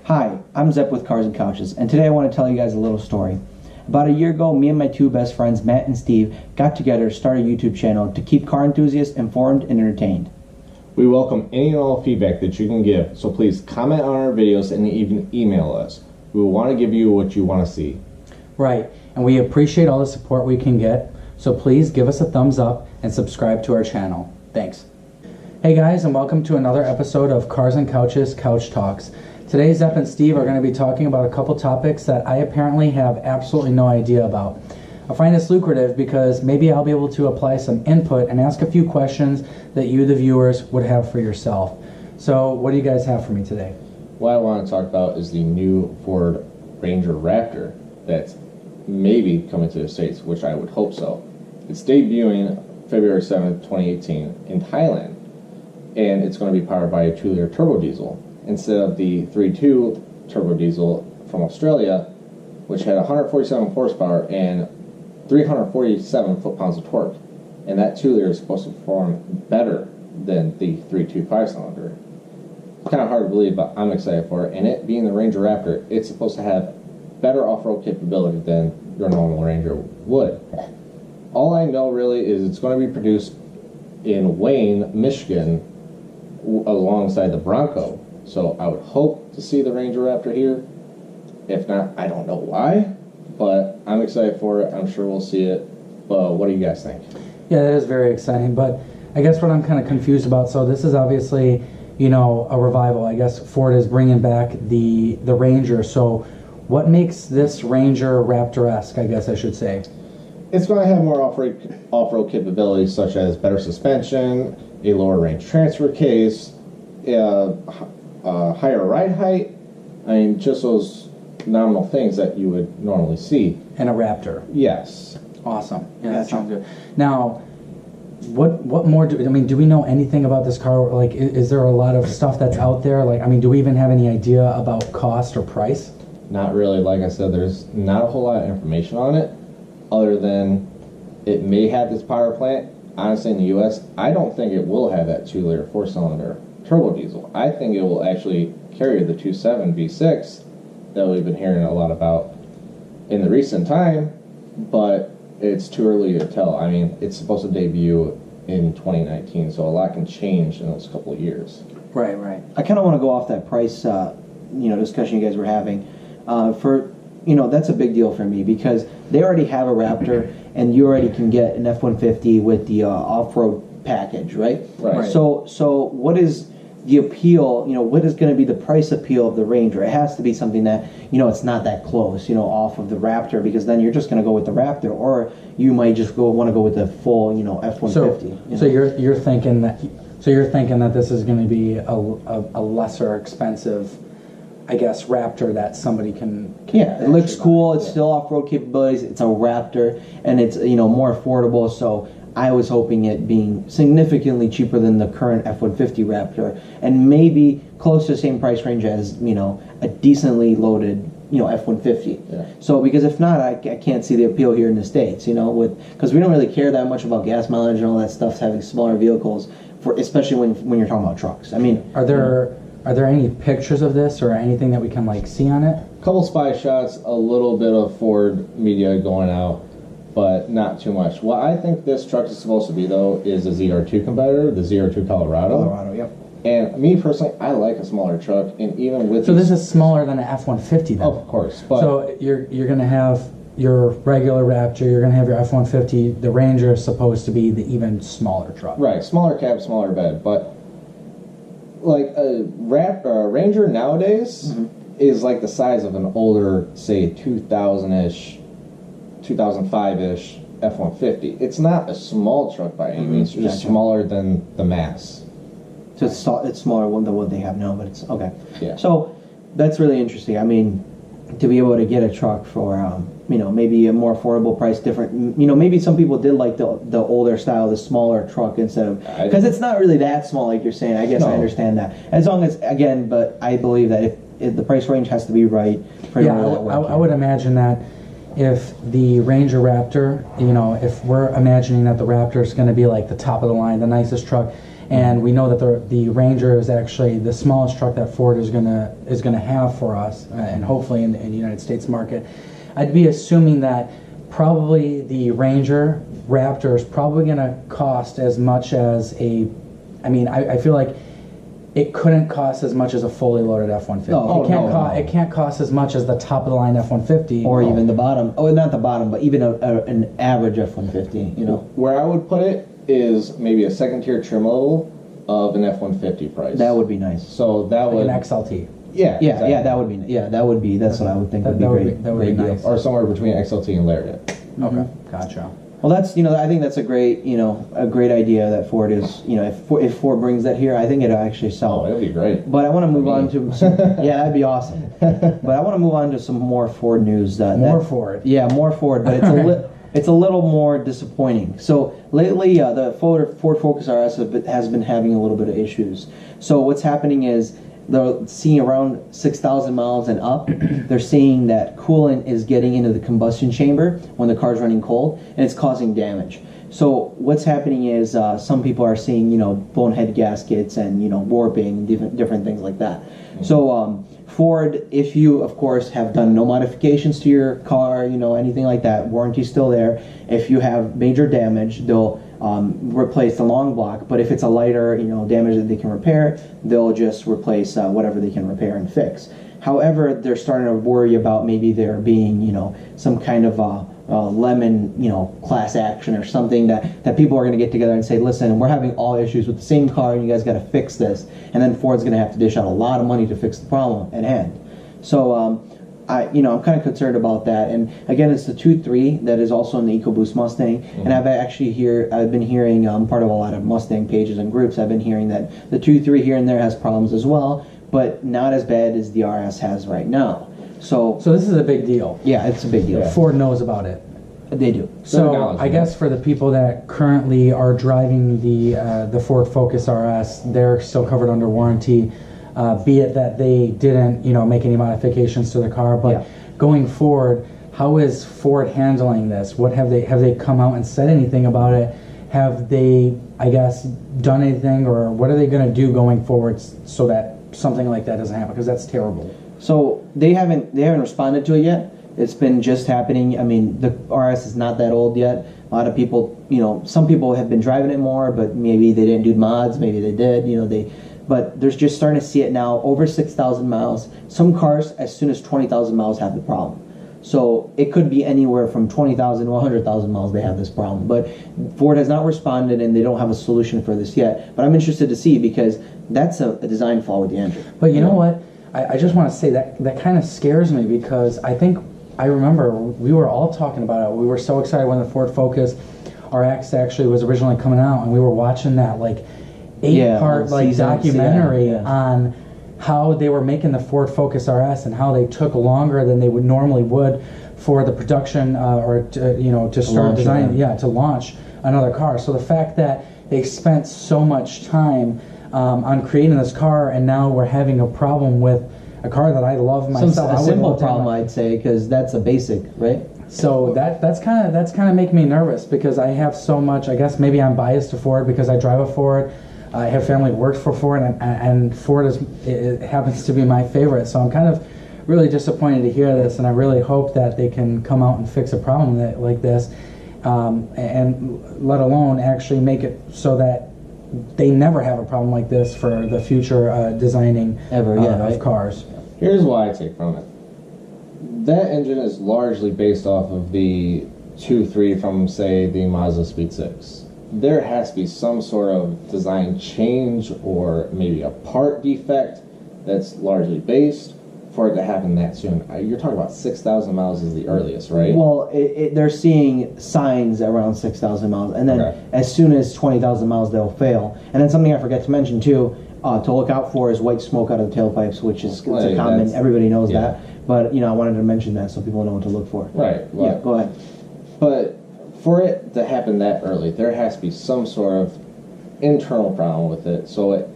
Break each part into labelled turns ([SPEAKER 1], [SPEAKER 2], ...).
[SPEAKER 1] Hi, I'm Zep with Cars and Couches, and today I want to tell you guys a little story. About a year ago, me and my two best friends, Matt and Steve, got together to start a YouTube channel to keep car enthusiasts informed and entertained.
[SPEAKER 2] We welcome any and all feedback that you can give, so please comment on our videos and even email us. We will want to give you what you want to see.
[SPEAKER 3] Right, and we appreciate all the support we can get, so please give us a thumbs up and subscribe to our channel. Thanks. Hey guys, and welcome to another episode of Cars and Couches Couch Talks. Today, Zep and Steve are going to be talking about a couple topics that I apparently have absolutely no idea about. I find this lucrative because maybe I'll be able to apply some input and ask a few questions that you, the viewers, would have for yourself. So, what do you guys have for me today?
[SPEAKER 2] What I want to talk about is the new Ford Ranger Raptor that's maybe coming to the States, which I would hope so. It's debuting February 7th, 2018 in Thailand, and it's going to be powered by a 2-liter turbo diesel instead of the 3.2 turbo diesel from Australia, which had 147 horsepower and 347 foot-pounds of torque. And that 2-liter is supposed to perform better than the 3.2 5-cylinder. It's kind of hard to believe, but I'm excited for it. And it being the Ranger Raptor, it's supposed to have better off-road capability than your normal Ranger would. All I know really is it's going to be produced in Wayne, Michigan, alongside the Bronco. So I would hope to see the Ranger Raptor here. If not, I don't know why, but I'm excited for it. I'm sure we'll see it. What do you guys think?
[SPEAKER 3] Yeah, that is very exciting, but I guess what I'm kind of confused about, so this is obviously, you know, a revival. I guess Ford is bringing back the Ranger. So what makes this Ranger Raptor-esque, I guess I should say?
[SPEAKER 2] It's going to have more off-road capabilities, such as better suspension, a lower range transfer case, higher ride height. I mean, just those nominal things that you would normally see.
[SPEAKER 3] And a Raptor.
[SPEAKER 2] Yes.
[SPEAKER 3] Awesome. Yeah, that sounds good. Now, what more do we know anything about this car? Like, is there a lot of stuff that's out there? Like, I mean, do we even have any idea about cost or price?
[SPEAKER 2] Not really. Like I said, there's not a whole lot of information on it, other than it may have this power plant. Honestly, in the U.S., I don't think it will have that 2-liter 4-cylinder turbo diesel. I think it will actually carry the 2.7 V6 that we've been hearing a lot about in the recent time, but it's too early to tell. I mean, it's supposed to debut in 2019, so a lot can change in those couple of years.
[SPEAKER 3] Right, right.
[SPEAKER 1] I kind of want to go off that price, discussion you guys were having. That's a big deal for me because they already have a Raptor, and you already can get an F-150 with the off-road package, right?
[SPEAKER 2] Right.
[SPEAKER 1] So what is the appeal? What is going to be the price appeal of the Ranger? It has to be something that it's not that close, off of the Raptor, because then you're just going to go with the Raptor, or you might just want to go with the full, F-150.
[SPEAKER 3] So you're thinking that this is going to be a lesser expensive, I guess, Raptor that somebody can
[SPEAKER 1] yeah, it looks cool. It's still off-road capabilities. It's a Raptor, and it's more affordable. So I was hoping it being significantly cheaper than the current F-150 Raptor, and maybe close to the same price range as a decently loaded F-150.
[SPEAKER 2] Yeah.
[SPEAKER 1] So because if not, I can't see the appeal here in the States. Because we don't really care that much about gas mileage and all that stuff. Having smaller vehicles, especially when you're talking about trucks. I mean,
[SPEAKER 3] Are there any pictures of this or anything that we can see on it?
[SPEAKER 2] Couple spy shots, a little bit of Ford media going out, but not too much. What I think this truck is supposed to be, though, is a ZR2 competitor, the ZR2 Colorado.
[SPEAKER 1] Yep.
[SPEAKER 2] And me personally, I like a smaller truck, and even with
[SPEAKER 3] So this is smaller than an F-150 then?
[SPEAKER 2] Of course, but
[SPEAKER 3] so you're going to have your regular Raptor, you're going to have your F-150. The Ranger is supposed to be the even smaller truck.
[SPEAKER 2] right, smaller cab, smaller bed, but like a Ranger nowadays is like the size of an older, say 2000-ish, 2005-ish F-150. It's not a small truck by any means. It's just smaller than the mass.
[SPEAKER 1] So it's smaller than what they have now, but it's okay.
[SPEAKER 2] Yeah.
[SPEAKER 1] So that's really interesting. I mean, to be able to get a truck for maybe a more affordable price, different. Maybe some people did like the older style, the smaller truck instead of, because it's not really that small like you're saying. I guess I understand that. As long as but I believe that if the price range has to be right for
[SPEAKER 3] I would imagine that if the Ranger Raptor, if we're imagining that the Raptor is going to be like the top of the line, the nicest truck, and we know that the Ranger is actually the smallest truck that Ford is gonna have for us, and hopefully in the United States market. I'd be assuming that probably the Ranger Raptor is probably gonna cost as much as I feel like it couldn't cost as much as a fully loaded F-150. It can't cost as much as the top of the line F-150,
[SPEAKER 1] or even the bottom. Oh, not the bottom, but even an average F-150. You know,
[SPEAKER 2] where I would put it is maybe a second tier trim level of an F-150 price.
[SPEAKER 1] That would be nice.
[SPEAKER 2] So that
[SPEAKER 3] like
[SPEAKER 2] would
[SPEAKER 3] an XLT.
[SPEAKER 2] Yeah, exactly.
[SPEAKER 1] That would be. That's what I would think would be great.
[SPEAKER 3] That would be nice.
[SPEAKER 2] Or somewhere between XLT and Lariat.
[SPEAKER 3] Okay, gotcha.
[SPEAKER 1] Well, that's I think that's a great idea that Ford is if Ford brings that here, I think it'll actually sell.
[SPEAKER 2] Oh, it'll be great.
[SPEAKER 1] But I want to move on to yeah, that'd be awesome. But I want to move on to some more Ford news.
[SPEAKER 3] Ford.
[SPEAKER 1] Yeah, more Ford, but it's a little more disappointing. So lately, the Ford Focus RS has been having a little bit of issues. So what's happening is they're seeing around 6,000 miles and up. They're seeing that coolant is getting into the combustion chamber when the car's running cold, and it's causing damage. So what's happening is some people are seeing bonehead gaskets and warping, different things like that. Mm-hmm. So Ford, if you of course have done no modifications to your car, anything like that, warranty's still there. If you have major damage, they'll replace the long block, but if it's a lighter damage that they can repair, they'll just replace whatever they can repair and fix. However, they're starting to worry about maybe there being some kind of lemon class action or something that people are going to get together and say, listen, we're having all issues with the same car and you guys got to fix this, and then Ford's going to have to dish out a lot of money to fix the problem at hand. So I'm kind of concerned about that. And again, it's the 2.3 that is also in the EcoBoost Mustang. Mm-hmm. And I've been hearing, part of a lot of Mustang pages and groups, I've been hearing that the 2.3 here and there has problems as well, but not as bad as the RS has right now. So
[SPEAKER 3] this is a big deal.
[SPEAKER 1] Yeah, it's a big deal.
[SPEAKER 3] Yeah. Ford knows about it.
[SPEAKER 1] They do.
[SPEAKER 3] So I guess for the people that currently are driving the Ford Focus RS, they're still covered under warranty. Be it that they didn't, make any modifications to the car, but going forward, how is Ford handling this? What have they come out and said anything about it? Have they, I guess, done anything, or what are they going to do going forward so that something like that doesn't happen? Because that's terrible.
[SPEAKER 1] So they haven't responded to it yet. It's been just happening. I mean, the RS is not that old yet. A lot of people, some people have been driving it more, but maybe they didn't do mods, maybe they did, but they're just starting to see it now over 6,000 miles. Some cars, as soon as 20,000 miles, have the problem. So it could be anywhere from 20,000 to 100,000 miles they have this problem. But Ford has not responded, and they don't have a solution for this yet. But I'm interested to see, because that's a design flaw with the engine.
[SPEAKER 3] But you know what? I just want to say that kind of scares me, because I remember we were all talking about it. We were so excited when the Ford Focus RX actually was originally coming out, and we were watching that 8-part documentary on how they were making the Ford Focus RS and how they took longer than they normally would for the production to start designing, to launch another car. So the fact that they spent so much time on creating this car, and now we're having a problem with a car that I love myself.
[SPEAKER 1] A simple problem, I'd say, because that's a basic, right?
[SPEAKER 3] So that's kind of making me nervous, because I have so much. I guess maybe I'm biased to Ford because I drive a Ford. I have family who works for Ford, and Ford it happens to be my favorite. So I'm kind of really disappointed to hear this, and I really hope that they can come out and fix a problem like this, and let alone actually make it so that they never have a problem like this for the future designing of cars.
[SPEAKER 2] Here's what I take from it. That engine is largely based off of the 2.3 from, say, the Mazda Speed 6. There has to be some sort of design change, or maybe a part defect that's largely based for it to happen that soon. You're talking about 6,000 miles is the earliest, right?
[SPEAKER 1] Well, they're seeing signs around 6,000 miles, and then as soon as 20,000 miles, they'll fail. And then something I forgot to mention too, to look out for is white smoke out of the tailpipes, which is it's a common. Everybody knows that, but I wanted to mention that so people know what to look for.
[SPEAKER 2] Right.
[SPEAKER 1] Well, go ahead.
[SPEAKER 2] But for it to happen that early, there has to be some sort of internal problem with it, so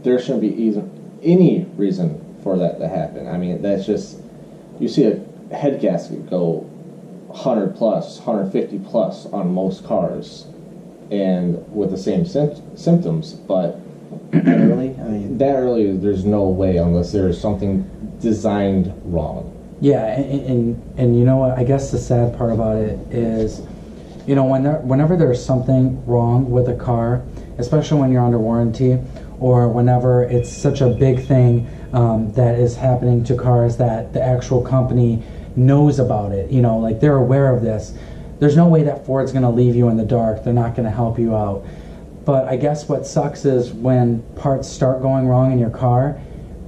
[SPEAKER 2] there shouldn't be any reason for that to happen. I mean, that's just, you see a head gasket go 100 plus, 150 plus on most cars. and with the same symptoms, but
[SPEAKER 1] Really? I mean,
[SPEAKER 2] that early, there's no way unless there's something designed wrong.
[SPEAKER 3] Yeah, and you know what? I guess the sad part about it is, you know, whenever there's something wrong with a car, especially when you're under warranty, or whenever it's such a big thing that is happening to cars that the actual company knows about it, you know, like they're aware of this, there's no way that Ford's going to leave you in the dark. They're not going to help you out. But I guess what sucks is when parts start going wrong in your car,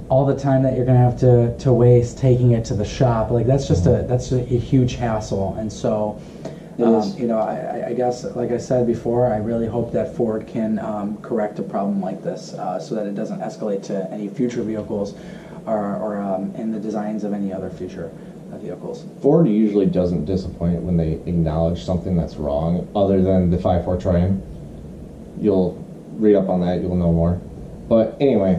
[SPEAKER 3] all the time that you're going to have to waste taking it to the shop, like that's just a huge hassle. And so you know, I guess, like I said before, I really hope that Ford can correct a problem like this so that it doesn't escalate to any future vehicles or in the designs of any other future vehicles.
[SPEAKER 2] Ford usually doesn't disappoint when they acknowledge something that's wrong, other than the 5.4 Triumph. You'll read up on that, you'll know more. But anyway,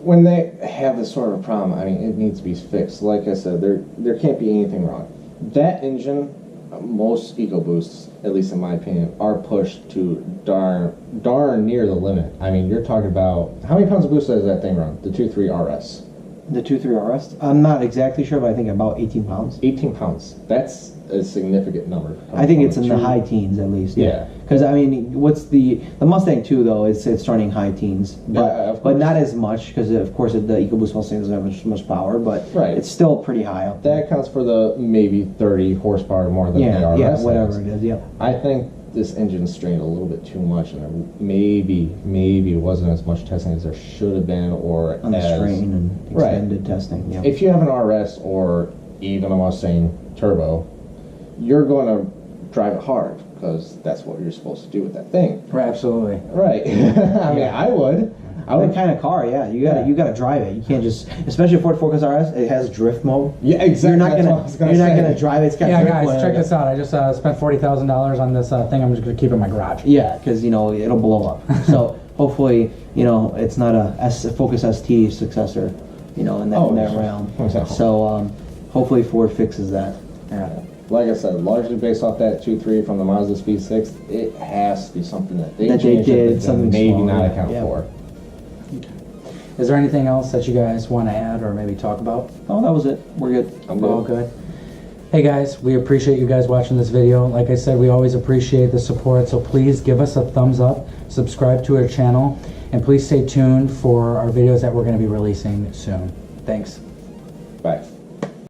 [SPEAKER 2] when they have this sort of a problem, I mean, it needs to be fixed. Like I said, there can't be anything wrong. That engine, most EcoBoosts, at least in my opinion, are pushed to darn near the limit. I mean, you're talking about, how many pounds of boost does that thing run? The 2.3 RS.
[SPEAKER 1] the 2.3 RS? I'm not exactly sure, but I think about 18 pounds.
[SPEAKER 2] 18 pounds. That's a significant number.
[SPEAKER 1] I think it's in the high teens at least.
[SPEAKER 2] Yeah.
[SPEAKER 1] Because I mean, what's the Mustang 2 though? It's running high teens, but not as much because of course the EcoBoost Mustang doesn't have as much power, but it's still pretty high up there.
[SPEAKER 2] That accounts for the maybe 30 horsepower more than the RS.
[SPEAKER 1] Yeah, whatever it is. Yeah.
[SPEAKER 2] I think this engine strained a little bit too much, and there maybe wasn't as much testing as there should have been, or
[SPEAKER 1] on the strain and extended testing. Yeah.
[SPEAKER 2] If you have an RS or even a Mustang Turbo, you're going to drive it hard because that's what you're supposed to do with that thing.
[SPEAKER 3] Right, absolutely.
[SPEAKER 2] Right. I mean, I would.
[SPEAKER 1] That kind of car, yeah. You gotta drive it. You can't just, especially Ford Focus RS. It has drift mode.
[SPEAKER 2] Yeah, exactly.
[SPEAKER 1] You're not gonna drive it. It's got drift
[SPEAKER 3] guys,
[SPEAKER 1] mode.
[SPEAKER 3] check this out. I just spent $40,000 on this thing. I'm just gonna keep it in my garage.
[SPEAKER 1] Yeah, because it'll blow up. So hopefully, it's not a Focus ST successor, in that realm. So hopefully Ford fixes that.
[SPEAKER 3] Yeah.
[SPEAKER 2] Like I said, largely based off that 2.3 from the Mazda Speed 6, it has to be something that they
[SPEAKER 1] did something
[SPEAKER 2] maybe
[SPEAKER 1] small,
[SPEAKER 2] not account for.
[SPEAKER 3] Is there anything else that you guys want to add or maybe talk about?
[SPEAKER 1] Oh, that was it. We're good.
[SPEAKER 3] We're all good. Hey guys, we appreciate you guys watching this video. Like I said, we always appreciate the support, so please give us a thumbs up, subscribe to our channel, and please stay tuned for our videos that we're going to be releasing soon. Thanks.
[SPEAKER 2] Bye.